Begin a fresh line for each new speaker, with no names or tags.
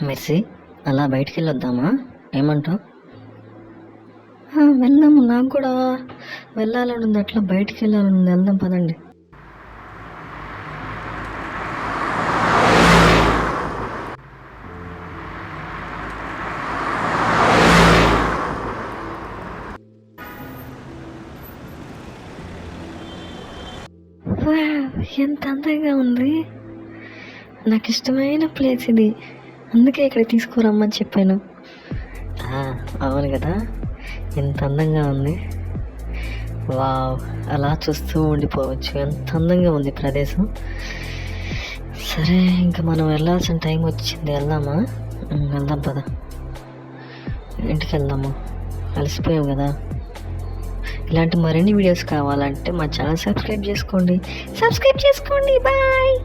Mercy, అలా బయటికి వెళ్ళొద్దామా? ఏమంటావు? వెళ్దాము, నాకు కూడా వెళ్ళాలని ఉంది, అట్లా బయటికి వెళ్ళాలని ఉంది. వెళ్దాం పదండి. ఎంత అందంగా ఉంది! నాకు ఇష్టమైన ప్లేస్ ఇది, అందుకే ఇక్కడ తీసుకురమ్మని చెప్పాను. అవును కదా, ఎంత అందంగా ఉంది! వావ్, అలా చూస్తూ ఉండిపోవచ్చు. ఎంత అందంగా ఉంది ప్రదేశం. సరే, ఇంకా మనం వెళ్ళాల్సిన టైం వచ్చింది. వెళ్దామా? వెళ్దాం పద, ఇంటికి వెళ్దాము. అలసిపోయాం కదా. ఇలాంటి మరిన్ని వీడియోస్ కావాలంటే మా ఛానల్ సబ్స్క్రైబ్ చేసుకోండి. బాయ్.